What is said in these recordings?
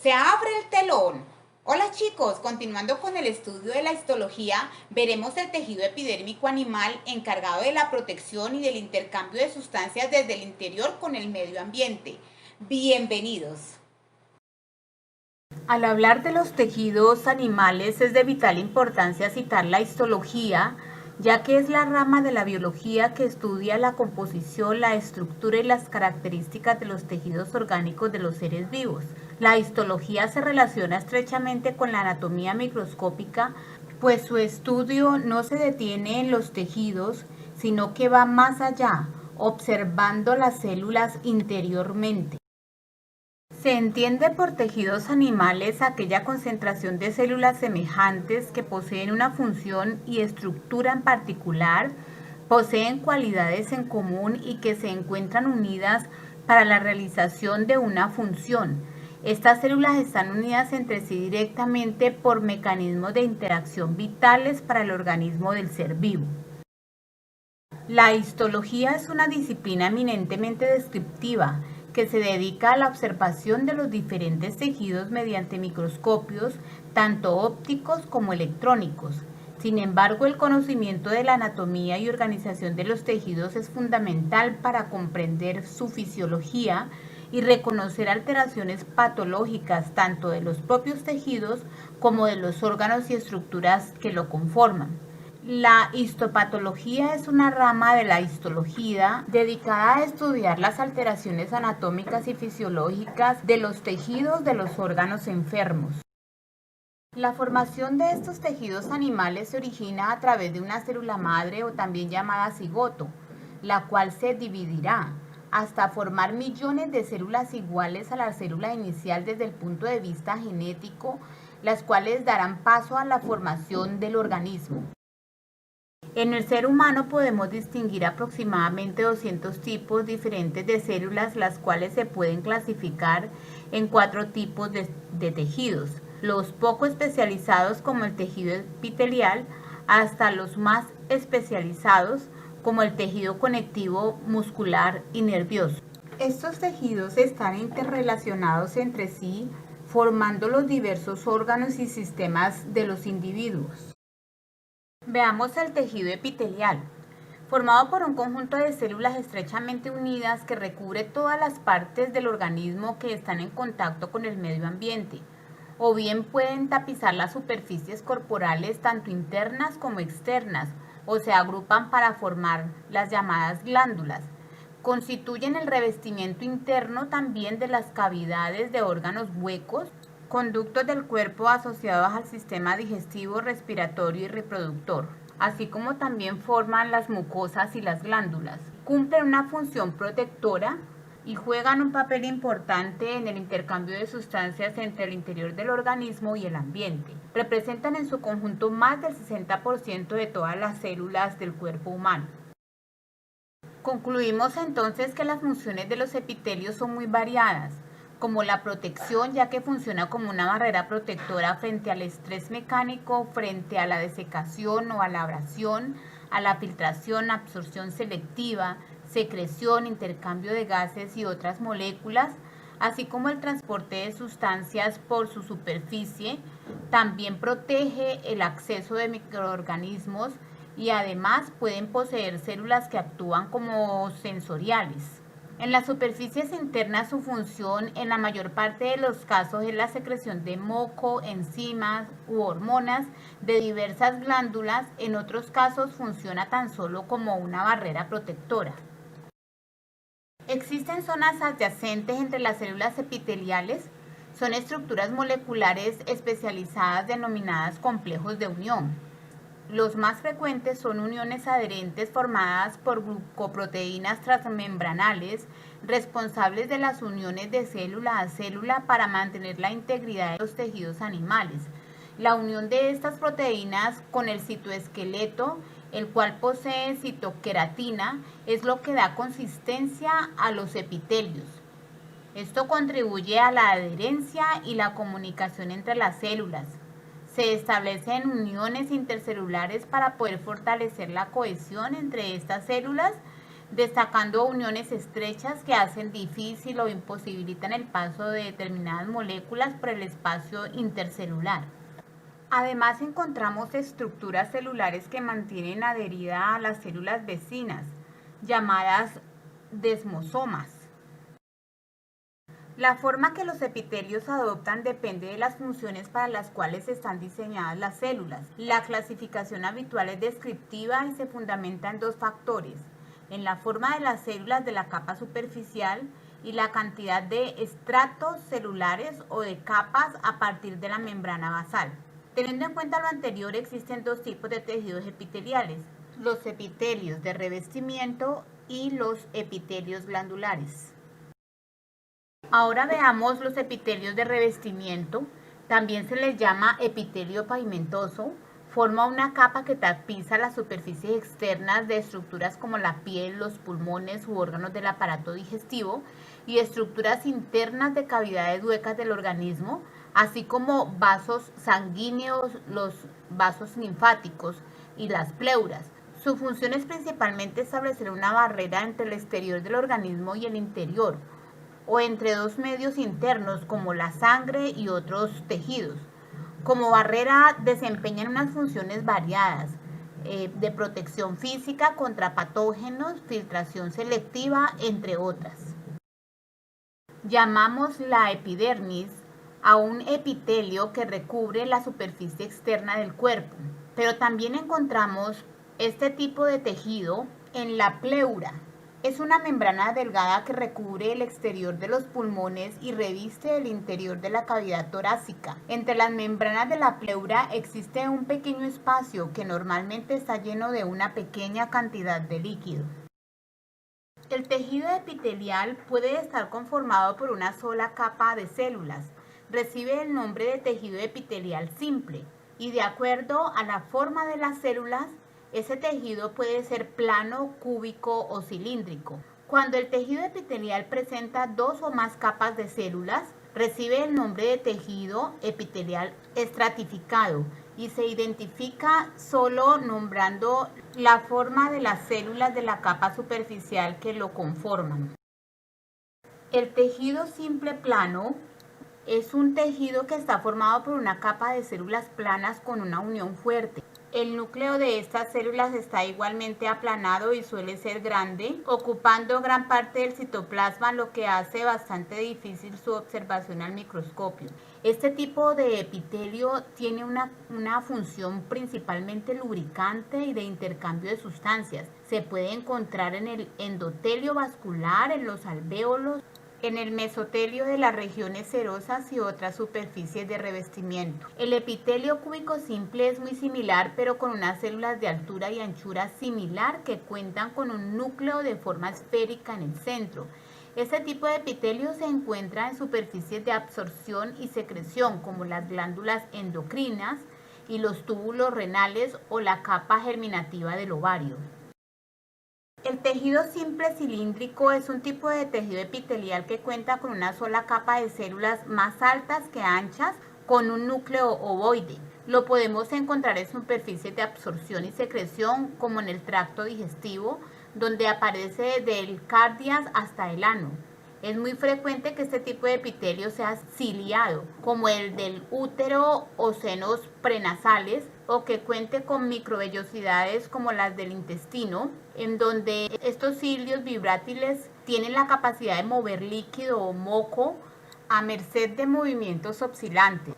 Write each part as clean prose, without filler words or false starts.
Se abre el telón. Hola chicos, continuando con el estudio de la histología, veremos el tejido epidérmico animal encargado de la protección y del intercambio de sustancias desde el interior con el medio ambiente. Bienvenidos. Al hablar de los tejidos animales es de vital importancia citar la histología, ya que es la rama de la biología que estudia la composición, la estructura y las características de los tejidos orgánicos de los seres vivos. La histología se relaciona estrechamente con la anatomía microscópica, pues su estudio no se detiene en los tejidos, sino que va más allá, observando las células interiormente. Se entiende por tejidos animales aquella concentración de células semejantes que poseen una función y estructura en particular, poseen cualidades en común y que se encuentran unidas para la realización de una función. Estas células están unidas entre sí directamente por mecanismos de interacción vitales para el organismo del ser vivo. La histología es una disciplina eminentemente descriptiva que se dedica a la observación de los diferentes tejidos mediante microscopios, tanto ópticos como electrónicos. Sin embargo, el conocimiento de la anatomía y organización de los tejidos es fundamental para comprender su fisiología y reconocer alteraciones patológicas tanto de los propios tejidos como de los órganos y estructuras que lo conforman. La histopatología es una rama de la histología dedicada a estudiar las alteraciones anatómicas y fisiológicas de los tejidos de los órganos enfermos. La formación de estos tejidos animales se origina a través de una célula madre o también llamada cigoto, la cual se dividirá hasta formar millones de células iguales a la célula inicial desde el punto de vista genético, las cuales darán paso a la formación del organismo. En el ser humano podemos distinguir aproximadamente 200 tipos diferentes de células, las cuales se pueden clasificar en 4 tipos de tejidos, los poco especializados como el tejido epitelial, hasta los más especializados como el tejido conectivo muscular y nervioso. Estos tejidos están interrelacionados entre sí, formando los diversos órganos y sistemas de los individuos. Veamos el tejido epitelial, formado por un conjunto de células estrechamente unidas que recubre todas las partes del organismo que están en contacto con el medio ambiente, o bien pueden tapizar las superficies corporales tanto internas como externas, o se agrupan para formar las llamadas glándulas. Constituyen el revestimiento interno también de las cavidades de órganos huecos, conductos del cuerpo asociados al sistema digestivo, respiratorio y reproductor, así como también forman las mucosas y las glándulas. Cumplen una función protectora y juegan un papel importante en el intercambio de sustancias entre el interior del organismo y el ambiente. Representan en su conjunto más del 60% de todas las células del cuerpo humano. Concluimos entonces que las funciones de los epitelios son muy variadas, como la protección, ya que funciona como una barrera protectora frente al estrés mecánico, frente a la desecación o a la abrasión, a la filtración, absorción selectiva, secreción, intercambio de gases y otras moléculas, así como el transporte de sustancias por su superficie. También protege el acceso de microorganismos y además pueden poseer células que actúan como sensoriales. En las superficies internas su función en la mayor parte de los casos es la secreción de moco, enzimas u hormonas de diversas glándulas. En otros casos funciona tan solo como una barrera protectora. Existen zonas adyacentes entre las células epiteliales. Son estructuras moleculares especializadas denominadas complejos de unión. Los más frecuentes son uniones adherentes formadas por glucoproteínas transmembranales responsables de las uniones de célula a célula para mantener la integridad de los tejidos animales. La unión de estas proteínas con el citoesqueleto, el cual posee citoqueratina, es lo que da consistencia a los epitelios. Esto contribuye a la adherencia y la comunicación entre las células. Se establecen uniones intercelulares para poder fortalecer la cohesión entre estas células destacando uniones estrechas que hacen difícil o imposibilitan el paso de determinadas moléculas por el espacio intercelular. Además, encontramos estructuras celulares que mantienen adherida a las células vecinas, llamadas desmosomas. La forma que los epitelios adoptan depende de las funciones para las cuales están diseñadas las células. La clasificación habitual es descriptiva y se fundamenta en dos factores: en la forma de las células de la capa superficial y la cantidad de estratos celulares o de capas a partir de la membrana basal. Teniendo en cuenta lo anterior, existen dos tipos de tejidos epiteliales: los epitelios de revestimiento y los epitelios glandulares. Ahora veamos los epitelios de revestimiento. También se les llama epitelio pavimentoso. Forma una capa que tapiza las superficies externas de estructuras como la piel, los pulmones u órganos del aparato digestivo y estructuras internas de cavidades huecas del organismo, así como vasos sanguíneos, los vasos linfáticos y las pleuras. Su función es principalmente establecer una barrera entre el exterior del organismo y el interior, o entre dos medios internos como la sangre y otros tejidos. Como barrera desempeñan unas funciones variadas de protección física contra patógenos, filtración selectiva, entre otras. Llamamos la epidermis a un epitelio que recubre la superficie externa del cuerpo, pero también encontramos este tipo de tejido en la pleura. Es una membrana delgada que recubre el exterior de los pulmones y reviste el interior de la cavidad torácica. Entre las membranas de la pleura existe un pequeño espacio que normalmente está lleno de una pequeña cantidad de líquido. El tejido epitelial puede estar conformado por una sola capa de células. Recibe el nombre de tejido epitelial simple y, de acuerdo a la forma de las células, ese tejido puede ser plano, cúbico o cilíndrico. Cuando el tejido epitelial presenta dos o más capas de células, recibe el nombre de tejido epitelial estratificado y se identifica solo nombrando la forma de las células de la capa superficial que lo conforman. El tejido simple plano es un tejido que está formado por una capa de células planas con una unión fuerte. El núcleo de estas células está igualmente aplanado y suele ser grande, ocupando gran parte del citoplasma, lo que hace bastante difícil su observación al microscopio. Este tipo de epitelio tiene una función principalmente lubricante y de intercambio de sustancias. Se puede encontrar en el endotelio vascular, en los alvéolos, en el mesotelio de las regiones serosas y otras superficies de revestimiento. El epitelio cúbico simple es muy similar, pero con unas células de altura y anchura similar que cuentan con un núcleo de forma esférica en el centro. Este tipo de epitelio se encuentra en superficies de absorción y secreción como las glándulas endocrinas y los túbulos renales o la capa germinativa del ovario. El tejido simple cilíndrico es un tipo de tejido epitelial que cuenta con una sola capa de células más altas que anchas, con un núcleo ovoide. Lo podemos encontrar en superficies de absorción y secreción, como en el tracto digestivo, donde aparece del cardias hasta el ano. Es muy frecuente que este tipo de epitelio sea ciliado, como el del útero o senos prenasales, o que cuente con microvellosidades como las del intestino, en donde estos cilios vibrátiles tienen la capacidad de mover líquido o moco a merced de movimientos oscilantes.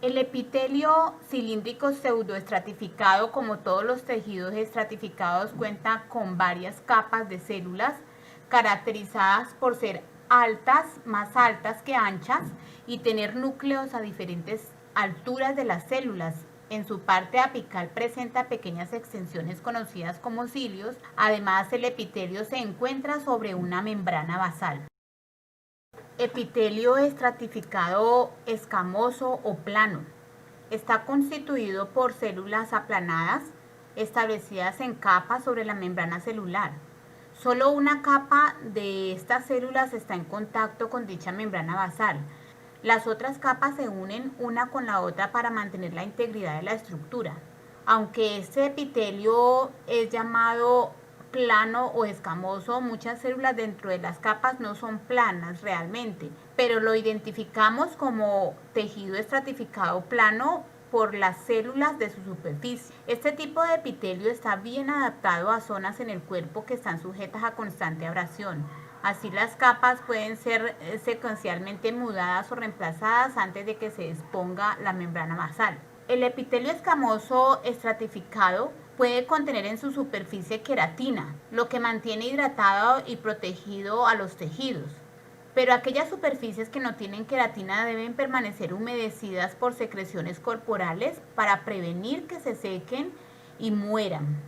El epitelio cilíndrico pseudoestratificado, como todos los tejidos estratificados, cuenta con varias capas de células caracterizadas por ser más altas que anchas y tener núcleos a diferentes alturas de las células. En su parte apical presenta pequeñas extensiones conocidas como cilios. Además, el epitelio se encuentra sobre una membrana basal. Epitelio estratificado escamoso o plano. Está constituido por células aplanadas establecidas en capas sobre la membrana celular. Solo una capa de estas células está en contacto con dicha membrana basal. Las otras capas se unen una con la otra para mantener la integridad de la estructura. Aunque este epitelio es llamado plano o escamoso, muchas células dentro de las capas no son planas realmente, pero lo identificamos como tejido estratificado plano por las células de su superficie. Este tipo de epitelio está bien adaptado a zonas en el cuerpo que están sujetas a constante abrasión. Así las capas pueden ser secuencialmente mudadas o reemplazadas antes de que se exponga la membrana basal. El epitelio escamoso estratificado puede contener en su superficie queratina, lo que mantiene hidratado y protegido a los tejidos. Pero aquellas superficies que no tienen queratina deben permanecer humedecidas por secreciones corporales para prevenir que se sequen y mueran.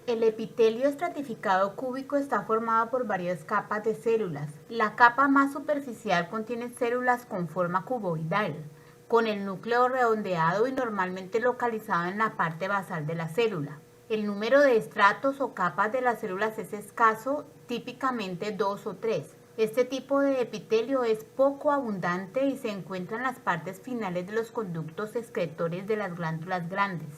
El epitelio estratificado cúbico está formado por varias capas de células. La capa más superficial contiene células con forma cuboidal, con el núcleo redondeado y normalmente localizado en la parte basal de la célula. El número de estratos o capas de las células es escaso, típicamente 2 o 3. Este tipo de epitelio es poco abundante y se encuentra en las partes finales de los conductos excretores de las glándulas grandes.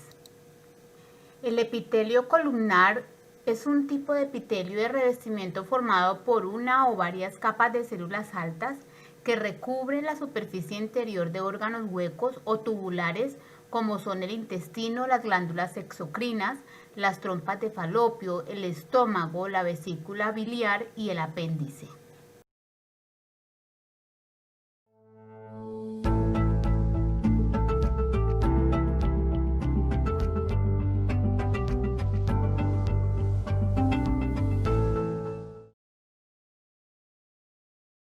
El epitelio columnar es un tipo de epitelio de revestimiento formado por una o varias capas de células altas que recubren la superficie interior de órganos huecos o tubulares como son el intestino, las glándulas exocrinas, las trompas de Falopio, el estómago, la vesícula biliar y el apéndice.